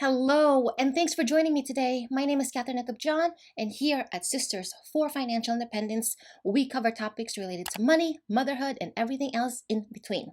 Hello, and thanks for joining me today. My name is Catherine John, and here at Sisters for Financial Independence, we cover topics related to money, motherhood, and everything else in between.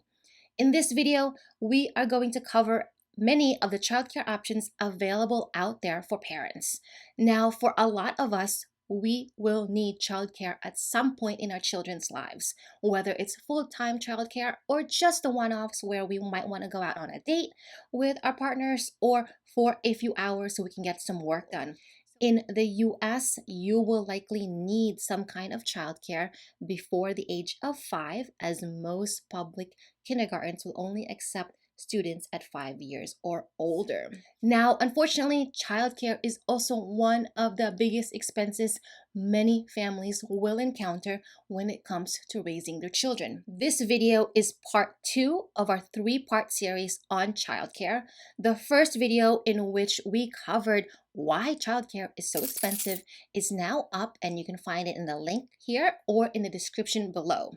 In this video, we are going to cover many of the childcare options available out there for parents. Now, for a lot of us, we will need childcare at some point in our children's lives, whether it's full-time childcare or just the one-offs where we might want to go out on a date with our partners or for a few hours so we can get some work done. In the US, you will likely need some kind of childcare before the age of 5, as most public kindergartens will only accept students at 5 years or older. Now, unfortunately, childcare is also one of the biggest expenses many families will encounter when it comes to raising their children. This video is part 2 of our 3-part series on childcare. The first video, in which we covered why childcare is so expensive, is now up, and you can find it in the link here or in the description below.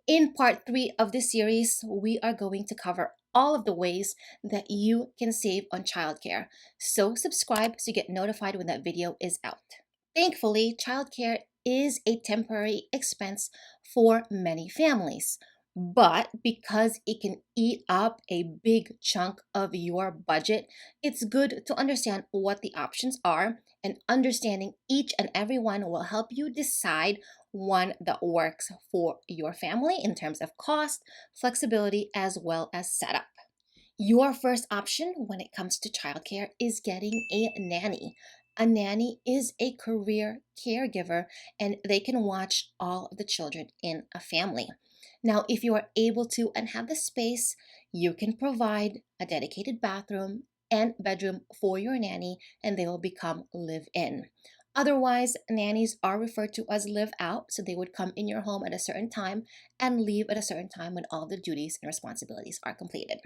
In part 3 of this series, we are going to cover all of the ways that you can save on childcare. So subscribe so you get notified when that video is out. Thankfully, childcare is a temporary expense for many families. But because it can eat up a big chunk of your budget, it's good to understand what the options are, and understanding each and every one will help you decide one that works for your family in terms of cost, flexibility, as well as setup. Your first option when it comes to childcare is getting a nanny. A nanny is a career caregiver, and they can watch all of the children in a family. Now, if you are able to and have the space, you can provide a dedicated bathroom and bedroom for your nanny, and they will become live-in. Otherwise, nannies are referred to as live-out, so they would come in your home at a certain time and leave at a certain time when all the duties and responsibilities are completed.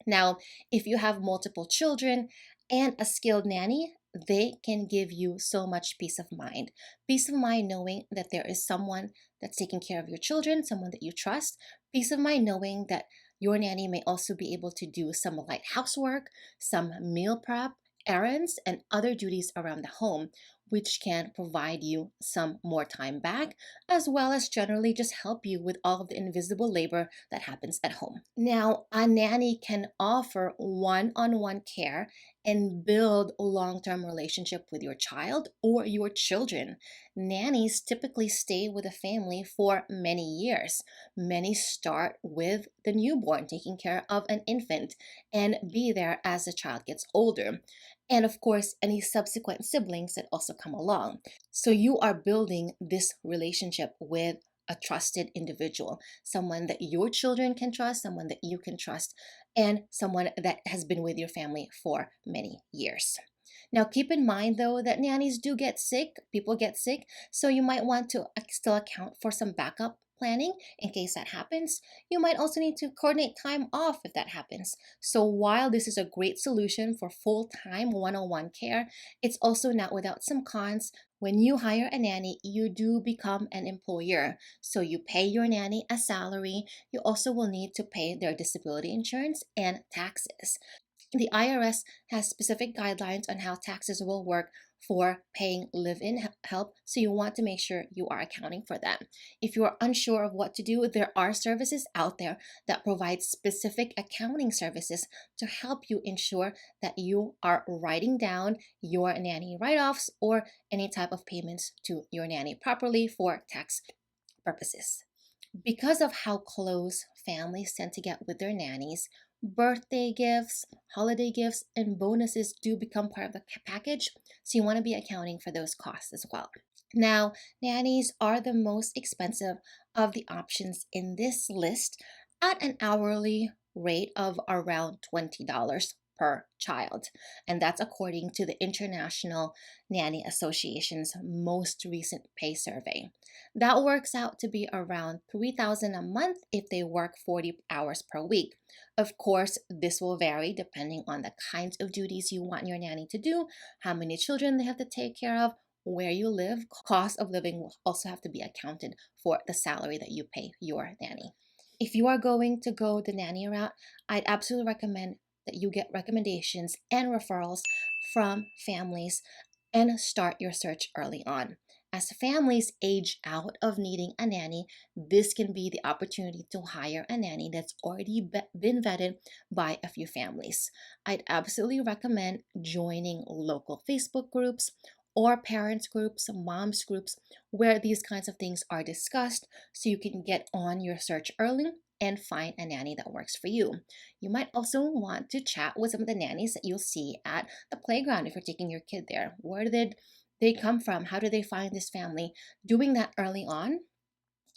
Now, if you have multiple children and a skilled nanny, they can give you so much peace of mind. Peace of mind knowing that there is someone that's taking care of your children, someone that you trust. Peace of mind knowing that your nanny may also be able to do some light housework, some meal prep, errands, and other duties around the home, which can provide you some more time back, as well as generally just help you with all of the invisible labor that happens at home. Now, a nanny can offer one-on-one care and build a long-term relationship with your child or your children. Nannies typically stay with a family for many years. Many start with the newborn, taking care of an infant, and be there as the child gets older. And of course, any subsequent siblings that also come along. So you are building this relationship with a trusted individual, someone that your children can trust, someone that you can trust, and someone that has been with your family for many years. Now, keep in mind, though, that nannies do get sick, people get sick, so you might want to still account for some backup planning in case that happens. You might also need to coordinate time off if that happens. So while this is a great solution for full-time one-on-one care, it's also not without some cons. When you hire a nanny, you do become an employer. So you pay your nanny a salary. You also will need to pay their disability insurance and taxes. The IRS has specific guidelines on how taxes will work for paying live-in help, so you want to make sure you are accounting for that. If you are unsure of what to do, there are services out there that provide specific accounting services to help you ensure that you are writing down your nanny write-offs or any type of payments to your nanny properly for tax purposes. Because of how close families tend to get with their nannies, birthday gifts, holiday gifts, and bonuses do become part of the package, so you want to be accounting for those costs as well. Now, nannies are the most expensive of the options in this list at an hourly rate of around $20 per child. And that's according to the International Nanny Association's most recent pay survey. That works out to be around $3,000 a month if they work 40 hours per week. Of course, this will vary depending on the kinds of duties you want your nanny to do, how many children they have to take care of, where you live. Cost of living will also have to be accounted for the salary that you pay your nanny. If you are going to go the nanny route, I'd absolutely recommend that you get recommendations and referrals from families and start your search early on. As families age out of needing a nanny, this can be the opportunity to hire a nanny that's already been vetted by a few families. I'd absolutely recommend joining local Facebook groups or parents groups, moms groups, where these kinds of things are discussed so you can get on your search early and find a nanny that works for you. You might also want to chat with some of the nannies that you'll see at the playground if you're taking your kid there. Where did they come from? How did they find this family? Doing that early on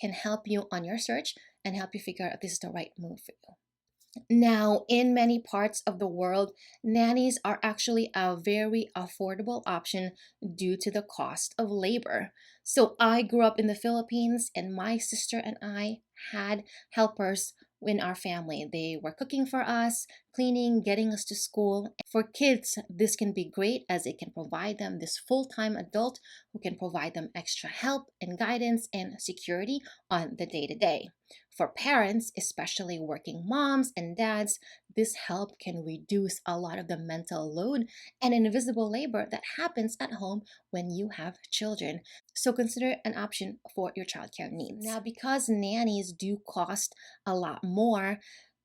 can help you on your search and help you figure out if this is the right move for you. Now, in many parts of the world, nannies are actually a very affordable option due to the cost of labor. So, I grew up in the Philippines, and my sister and I had helpers in our family. They were cooking for us, cleaning, getting us to school. For kids, this can be great as it can provide them this full time adult who can provide them extra help and guidance and security on the day to day. For parents, especially working moms and dads, this help can reduce a lot of the mental load and invisible labor that happens at home when you have children. So consider an option for your childcare needs. Now, because nannies do cost a lot more,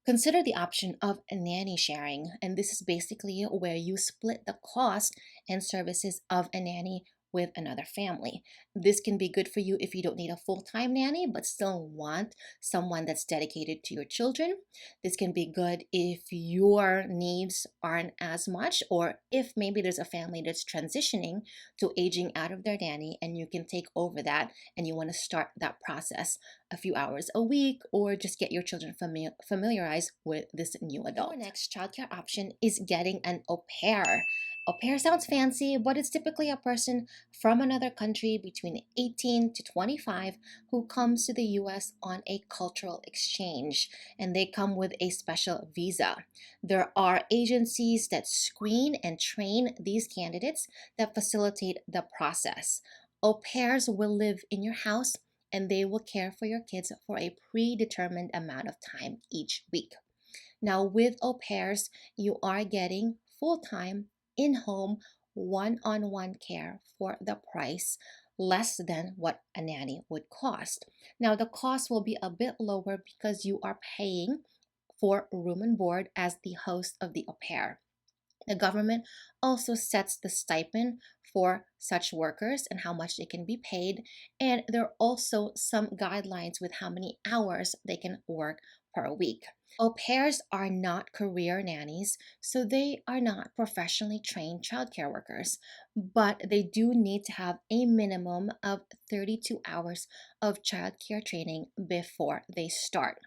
consider the option of nanny sharing. And this is basically where you split the cost and services of a nanny with another family. This can be good for you if you don't need a full-time nanny but still want someone that's dedicated to your children. This can be good if your needs aren't as much, or if maybe there's a family that's transitioning to aging out of their nanny and you can take over that and you want to start that process a few hours a week, or just get your children familiarized with this new adult. Our next childcare option is getting an au pair. Au pair sounds fancy, but it's typically a person from another country between 18 to 25 who comes to the US on a cultural exchange, and they come with a special visa. There are agencies that screen and train these candidates that facilitate the process. Au pairs will live in your house and they will care for your kids for a predetermined amount of time each week. Now, with au pairs, you are getting full time, in home, one on one care for the price less than what a nanny would cost. Now, the cost will be a bit lower because you are paying for room and board as the host of the au pair. The government also sets the stipend for such workers and how much they can be paid, and there are also some guidelines with how many hours they can work per week. Au pairs are not career nannies, so they are not professionally trained childcare workers, but they do need to have a minimum of 32 hours of childcare training before they start.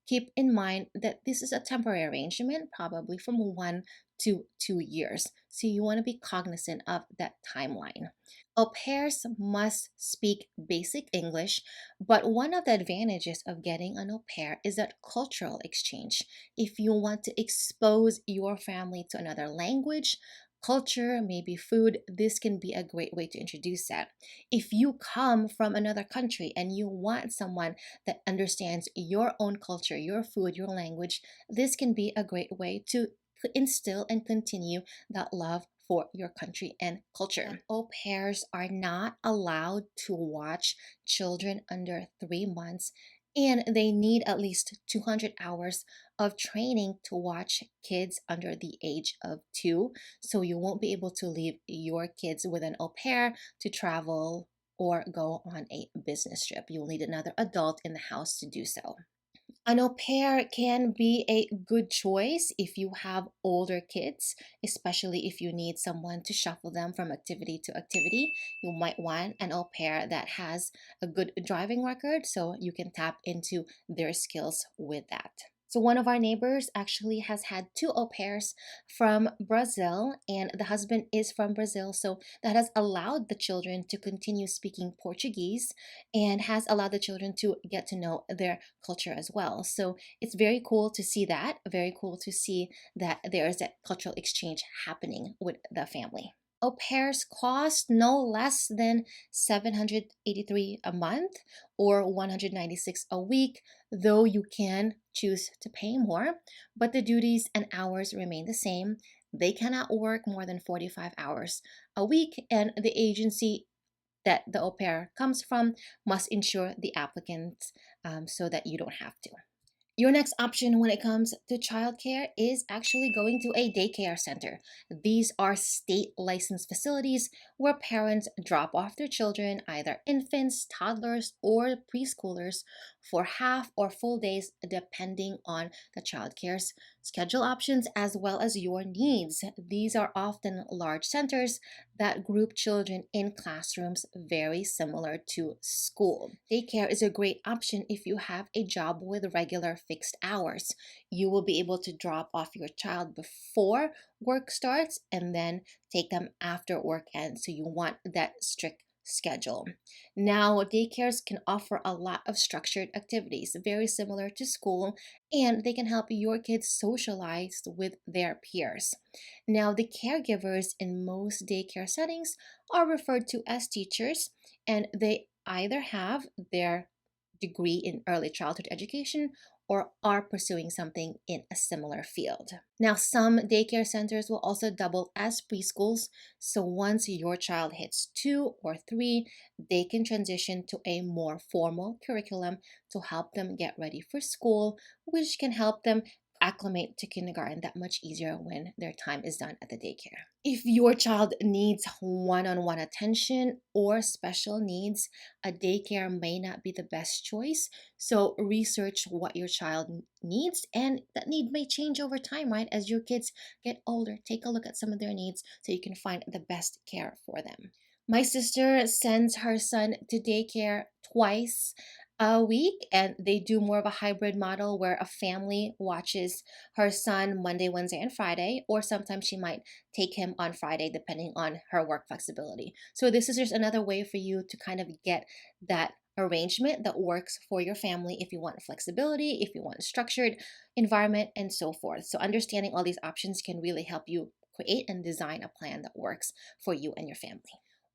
Keep in mind that this is a temporary arrangement, probably from 1 to 2 years. So you want to be cognizant of that timeline. Au pairs must speak basic English, but one of the advantages of getting an au pair is that cultural exchange. If you want to expose your family to another language, culture, maybe food, this can be a great way to introduce that. If you come from another country and you want someone that understands your own culture, your food, your language, this can be a great way to instill and continue that love for your country and culture. Au pairs are not allowed to watch children under 3 months, and they need at least 200 hours of training to watch kids under the age of 2. So you won't be able to leave your kids with an au pair to travel or go on a business trip. You'll need another adult in the house to do so. An au pair can be a good choice if you have older kids, especially if you need someone to shuffle them from activity to activity. You might want an au pair that has a good driving record so you can tap into their skills with that. So one of our neighbors actually has had 2 au pairs from Brazil, and the husband is from Brazil. So that has allowed the children to continue speaking Portuguese and has allowed the children to get to know their culture as well. So it's very cool to see that, very cool to see that there is that cultural exchange happening with the family. Au pairs cost no less than 783 a month or 196 a week, though you can choose to pay more, but the duties and hours remain the same. They cannot work more than 45 hours a week, and the agency that the au pair comes from must insure the applicant so that you don't have to. Your next option when it comes to childcare is actually going to a daycare center. These are state licensed facilities where parents drop off their children, either infants, toddlers, or preschoolers, for half or full days depending on the childcare's schedule options as well as your needs. These are often large centers that group children in classrooms very similar to school. Daycare is a great option if you have a job with regular fixed hours. You will be able to drop off your child before work starts and then take them after work ends. So you want that strict schedule. Now, daycares can offer a lot of structured activities, very similar to school, and they can help your kids socialize with their peers. Now, the caregivers in most daycare settings are referred to as teachers, and they either have their degree in early childhood education or are pursuing something in a similar field. Now, some daycare centers will also double as preschools. So once your child hits 2 or 3, they can transition to a more formal curriculum to help them get ready for school, which can help them acclimate to kindergarten that much easier when their time is done at the daycare. If your child needs one on one attention or special needs, a daycare may not be the best choice. So, research what your child needs, and that need may change over time, right? As your kids get older, take a look at some of their needs so you can find the best care for them. My sister sends her son to daycare twice a week, and they do more of a hybrid model where a family watches her son Monday, Wednesday, and Friday, or sometimes she might take him on Friday depending on her work flexibility. So, this is just another way for you to kind of get that arrangement that works for your family if you want flexibility, if you want a structured environment, and so forth. So, understanding all these options can really help you create and design a plan that works for you and your family.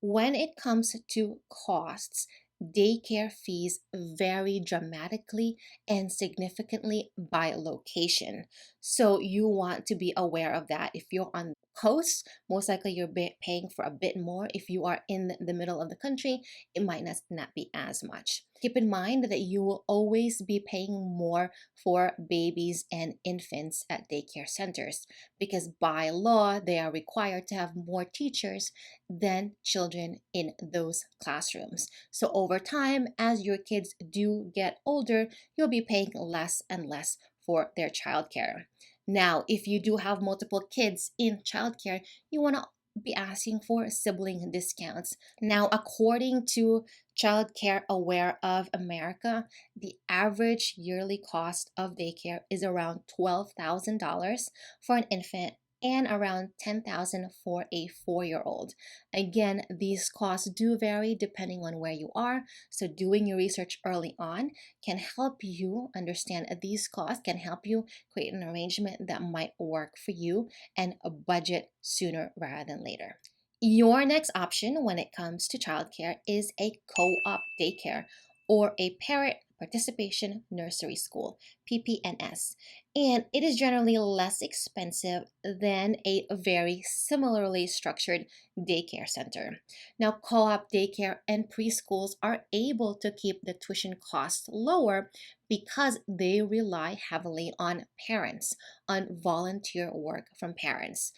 When it comes to costs, daycare fees vary dramatically and significantly by location. So you want to be aware of that. If you're on the coast, most likely you're paying for a bit more. If you are in the middle of the country, it might not be as much. Keep in mind that you will always be paying more for babies and infants at daycare centers because by law they are required to have more teachers than children in those classrooms. So over time, as your kids do get older, you'll be paying less and less for their childcare. Now, if you do have multiple kids in childcare, you want to be asking for sibling discounts. Now, according to Childcare Aware of America, the average yearly cost of daycare is around $12,000 for an infant and around $10,000 for a 4-year-old. Again, these costs do vary depending on where you are, so doing your research early on can help you understand these costs, can help you create an arrangement that might work for you and a budget sooner rather than later. Your next option when it comes to childcare is a co-op daycare or a parent participation nursery school, PPNS. And it is generally less expensive than a very similarly structured daycare center. Now, co-op daycare and preschools are able to keep the tuition costs lower because they rely heavily on parents, on volunteer work from parents.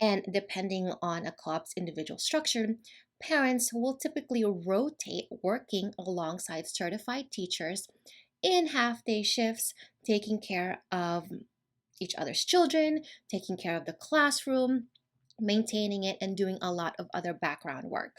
And depending on a co-op's individual structure, parents will typically rotate working alongside certified teachers in half-day shifts, taking care of each other's children, taking care of the classroom, maintaining it, and doing a lot of other background work.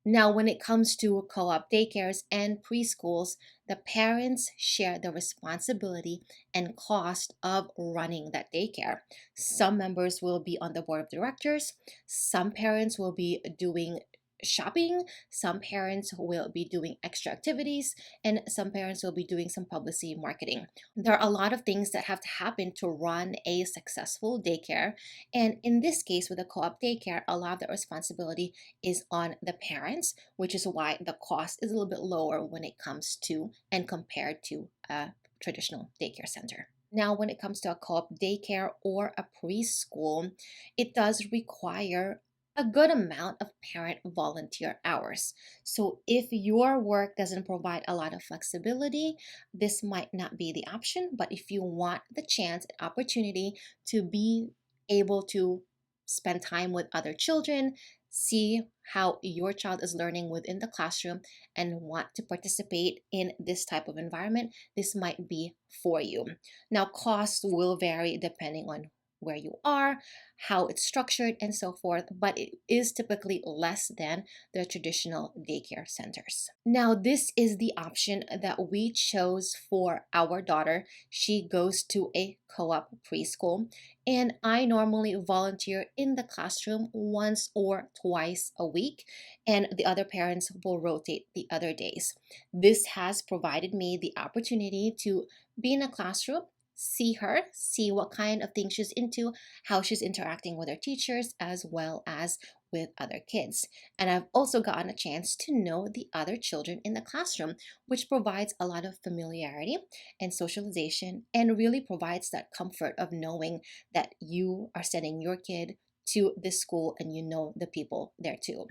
Now, when it comes to co op daycares and preschools, the parents share the responsibility and cost of running that daycare. Some members will be on the board of directors, some parents will be doing shopping, some parents will be doing extra activities, and some parents will be doing some publicity marketing. There are a lot of things that have to happen to run a successful daycare. And in this case, with a co op daycare, a lot of the responsibility is on the parents, which is why the cost is a little bit lower when it comes to and compared to a traditional daycare center. Now, when it comes to a co op daycare or a preschool, it does require a good amount of parent volunteer hours. So, if your work doesn't provide a lot of flexibility, this might not be the option. But if you want the chance and opportunity to be able to spend time with other children, see how your child is learning within the classroom, and want to participate in this type of environment, this might be for you. Now, costs will vary depending on where you are, how it's structured, and so forth, but it is typically less than the traditional daycare centers. Now, this is the option that we chose for our daughter. She goes to a co op preschool, and I normally volunteer in the classroom once or twice a week, and the other parents will rotate the other days. This has provided me the opportunity to be in a classroom, see her, see what kind of things she's into, how she's interacting with her teachers, as well as with other kids. And I've also gotten a chance to know the other children in the classroom, which provides a lot of familiarity and socialization and really provides that comfort of knowing that you are sending your kid to this school and you know the people there too.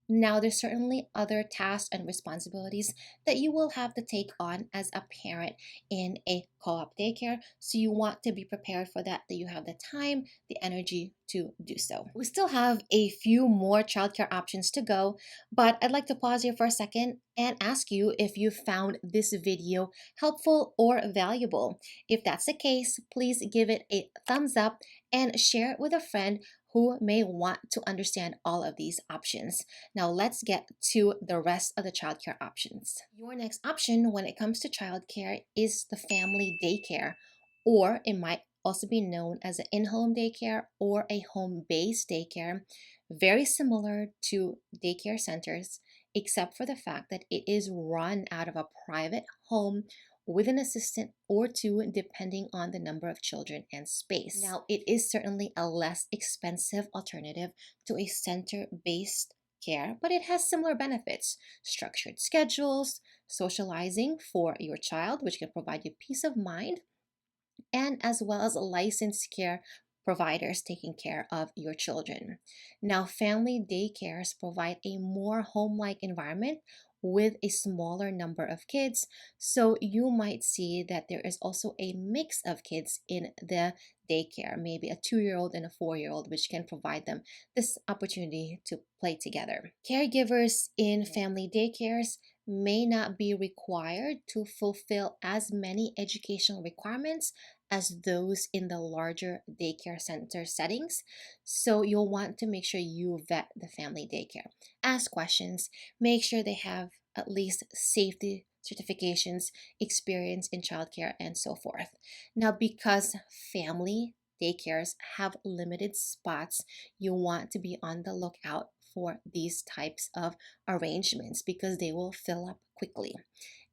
Now, there's certainly other tasks and responsibilities that you will have to take on as a parent in a co op daycare. So, you want to be prepared for that, that you have the time, the energy to do so. We still have a few more childcare options to go, but I'd like to pause here for a second and ask you if you found this video helpful or valuable. If that's the case, please give it a thumbs up and share it with a friend who may want to understand all of these options. Now let's get to the rest of the childcare options. Your next option when it comes to childcare is the family daycare, or it might also be known as an in-home daycare or a home-based daycare, very similar to daycare centers, except for the fact that it is run out of a private home with an assistant or two, depending on the number of children and space. Now, it is certainly a less expensive alternative to a center-based care, but it has similar benefits: structured schedules, socializing for your child, which can provide you peace of mind, and as well as licensed care providers taking care of your children. Now, family daycares provide a more home like environment with a smaller number of kids. So you might see that there is also a mix of kids in the daycare, maybe a 2-year old and a 4-year old, which can provide them this opportunity to play together. Caregivers in family daycares may not be required to fulfill as many educational requirements as those in the larger daycare center settings. So you'll want to make sure you vet the family daycare. Ask questions, make sure they have at least safety certifications, experience in childcare, and so forth. Now, because family daycares have limited spots, you want to be on the lookout for these types of arrangements because they will fill up quickly.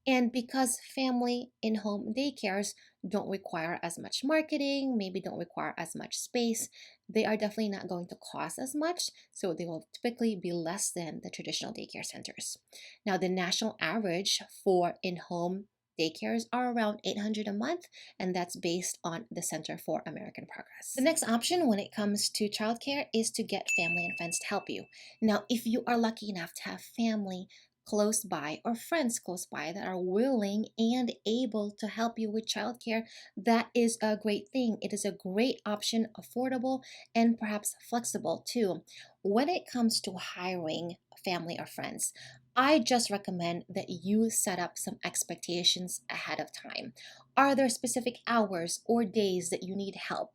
And because family in home daycares don't require as much marketing, maybe don't require as much space, they are definitely not going to cost as much. So they will typically be less than the traditional daycare centers. Now, the national average for in home daycares are around $800 a month, and that's based on the Center for American Progress. The next option when it comes to childcare is to get family and friends to help you. Now, if you are lucky enough to have family close by or friends close by that are willing and able to help you with childcare, that is a great thing. It is a great option, affordable and perhaps flexible too. When it comes to hiring family or friends, I just recommend that you set up some expectations ahead of time. Are there specific hours or days that you need help?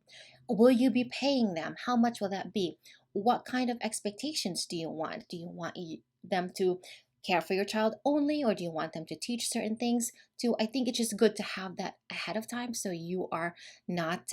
Will you be paying them? How much will that be? What kind of expectations do you want? Do you want them to care for your child only, or do you want them to teach certain things too? I think it's just good to have that ahead of time so you are not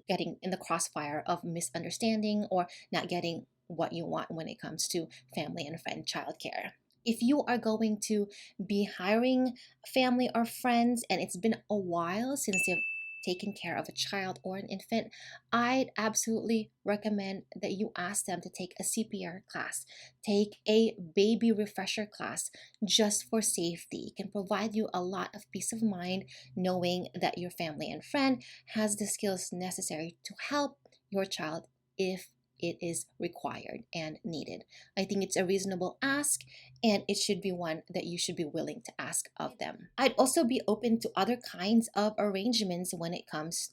getting in the crossfire of misunderstanding or not getting what you want when it comes to family and friend childcare. If you are going to be hiring family or friends and it's been a while since you've taken care of a child or an infant, I'd absolutely recommend that you ask them to take a CPR class, take a baby refresher class just for safety. It can provide you a lot of peace of mind knowing that your family and friend has the skills necessary to help your child if it is required and needed. I think it's a reasonable ask, and it should be one that you should be willing to ask of them. I'd also be open to other kinds of arrangements when it comes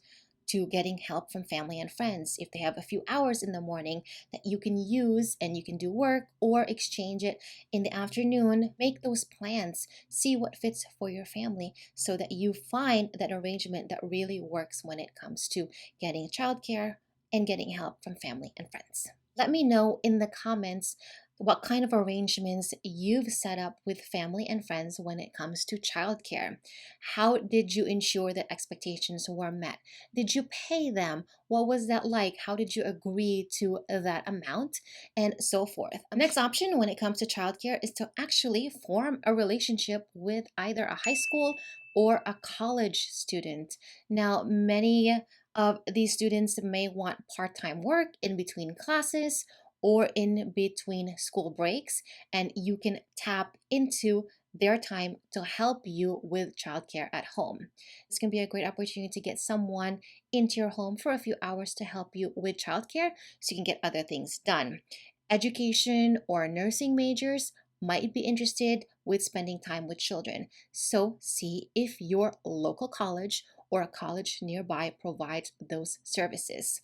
to getting help from family and friends. If they have a few hours in the morning that you can use and you can do work or exchange it in the afternoon, make those plans. See what fits for your family so that you find that arrangement that really works when it comes to getting childcare and getting help from family and friends. Let me know in the comments what kind of arrangements you've set up with family and friends when it comes to childcare. How did you ensure that expectations were met? Did you pay them? What was that like? How did you agree to that amount? And so forth. Next option when it comes to childcare is to actually form a relationship with either a high school or a college student. Now, many of these students may want part-time work in between classes or in between school breaks, and you can tap into their time to help you with childcare at home. This can be a great opportunity to get someone into your home for a few hours to help you with childcare so you can get other things done. Education or nursing majors might be interested with spending time with children. So see if your local college or a college nearby provides those services.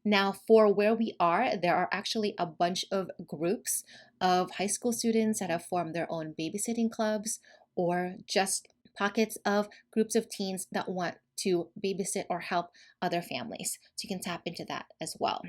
Now, for where we are, there are actually a bunch of groups of high school students that have formed their own babysitting clubs or just pockets of groups of teens that want to babysit or help other families. So you can tap into that as well.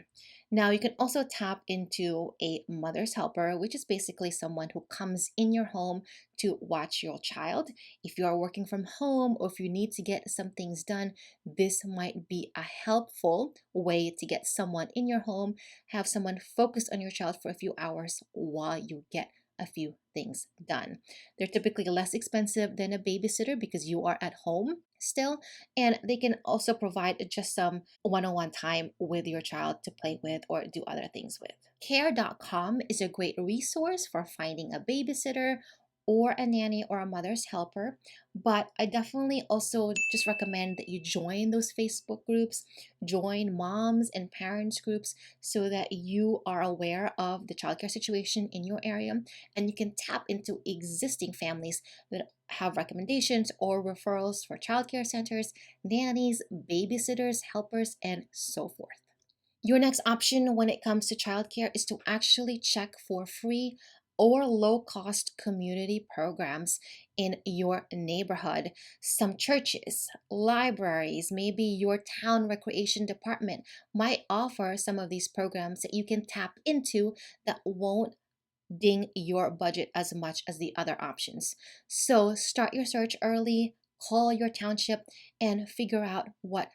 Now, you can also tap into a mother's helper, which is basically someone who comes in your home to watch your child. If you are working from home or if you need to get some things done, this might be a helpful way to get someone in your home, have someone focused on your child for a few hours while you get a few things done. They're typically less expensive than a babysitter because you are at home still, and they can also provide just some one-on-one time with your child to play with or do other things with. Care.com is a great resource for finding a babysitter or a nanny or a mother's helper, but I definitely also just recommend that you join those Facebook groups, join moms and parents groups so that you are aware of the childcare situation in your area and you can tap into existing families that have recommendations or referrals for childcare centers, nannies, babysitters, helpers, and so forth. Your next option when it comes to childcare is to actually check for free or low cost community programs in your neighborhood. Some churches, libraries, maybe your town recreation department might offer some of these programs that you can tap into that won't ding your budget as much as the other options. So start your search early, call your township, and figure out what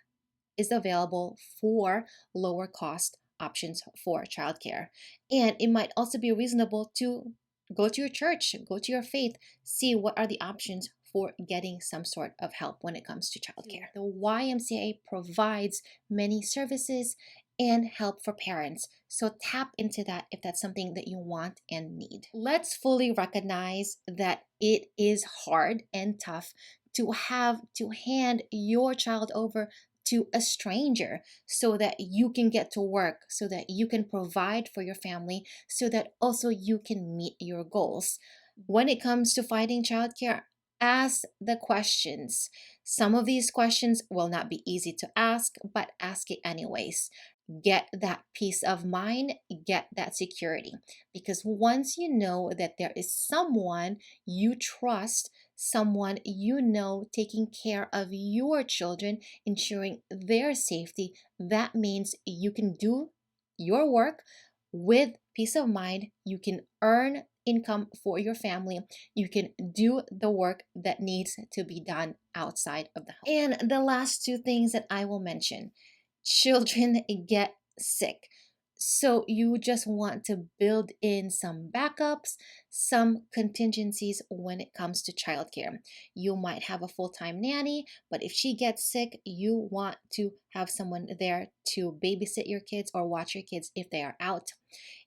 is available for lower cost options for childcare. And it might also be reasonable to go to your church, go to your faith, see what are the options for getting some sort of help when it comes to childcare. The YMCA provides many services and help for parents. So tap into that if that's something that you want and need. Let's fully recognize that it is hard and tough to have to hand your child over to a stranger so that you can get to work, so that you can provide for your family, so that also you can meet your goals. When it comes to finding childcare, ask the questions. Some of these questions will not be easy to ask, but ask it anyways. Get that peace of mind, get that security. Because once you know that there is someone you trust, someone you know taking care of your children, ensuring their safety, that means you can do your work with peace of mind. You can earn income for your family. You can do the work that needs to be done outside of the home. And the last two things that I will mention: children get sick. So you just want to build in some backups, some contingencies when it comes to childcare. You might have a full-time nanny, but if she gets sick, you want to have someone there to babysit your kids or watch your kids if they are out.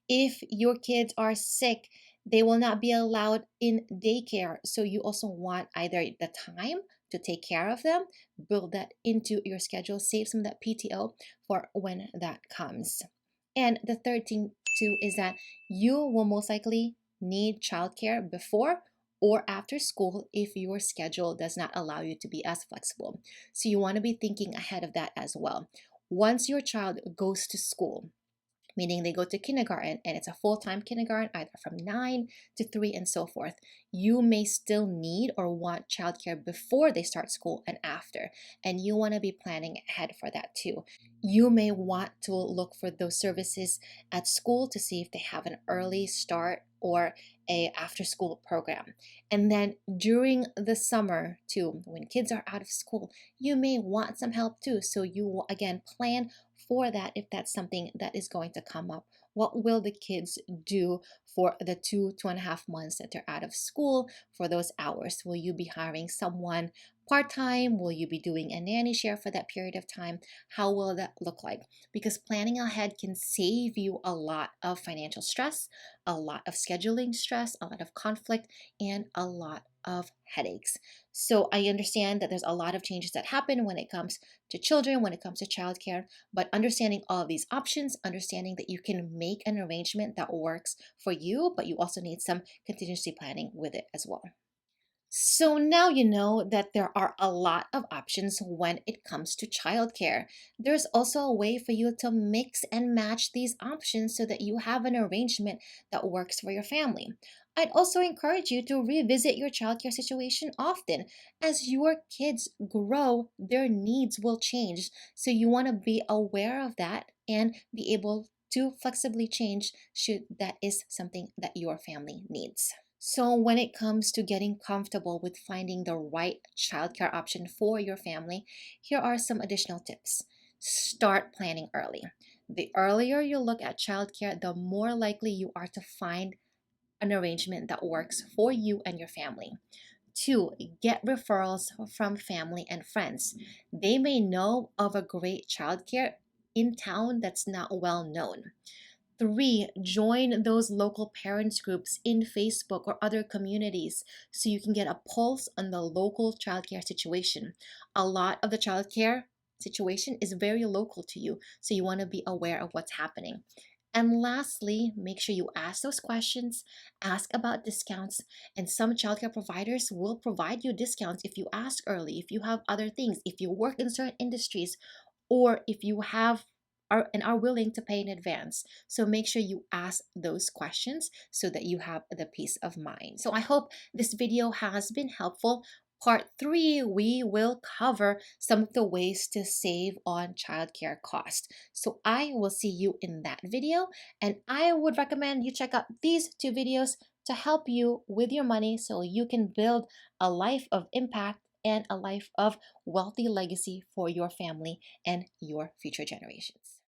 If your kids are sick, they will not be allowed in daycare. So you also want either the time to take care of them, build that into your schedule, save some of that PTO for when that comes. And the third thing too is that you will most likely need childcare before or after school if your schedule does not allow you to be as flexible. So you want to be thinking ahead of that as well. Once your child goes to school, meaning they go to kindergarten and it's a full-time kindergarten, either from 9 to 3 and so forth, you may still need or want childcare before they start school and after, and you want to be planning ahead for that too. You may want to look for those services at school to see if they have an early start or a after school program. And then during the summer too, when kids are out of school, you may want some help too. So you will again plan for that if that's something that is going to come up. What will the kids do for the 2.5 months that they're out of school for those hours? Will you be hiring someone part-time? Will you be doing a nanny share for that period of time? How will that look like? Because planning ahead can save you a lot of financial stress, a lot of scheduling stress, a lot of conflict, and a lot of headaches. So I understand that there's a lot of changes that happen when it comes to children, when it comes to childcare, but understanding all of these options, understanding that you can make an arrangement that works for you, but you also need some contingency planning with it as well. So now you know that there are a lot of options when it comes to childcare. There's also a way for you to mix and match these options so that you have an arrangement that works for your family. I'd also encourage you to revisit your childcare situation often. As your kids grow, their needs will change. So you want to be aware of that and be able to flexibly change should that is something that your family needs. So, when it comes to getting comfortable with finding the right childcare option for your family, here are some additional tips. Start planning early. The earlier you look at childcare, the more likely you are to find an arrangement that works for you and your family. Two, get referrals from family and friends. They may know of a great childcare in town that's not well known. Three, join those local parents groups in Facebook or other communities so you can get a pulse on the local childcare situation. A lot of the childcare situation is very local to you, so you want to be aware of what's happening. And lastly, make sure you ask those questions, ask about discounts, and some childcare providers will provide you discounts if you ask early, if you have other things, if you work in certain industries, or if you have are willing to pay in advance. So make sure you ask those questions so that you have the peace of mind. So I hope this video has been helpful. Part 3, we will cover some of the ways to save on childcare costs. So I will see you in that video, and I would recommend you check out these 2 videos to help you with your money so you can build a life of impact and a life of wealthy legacy for your family and your future generations.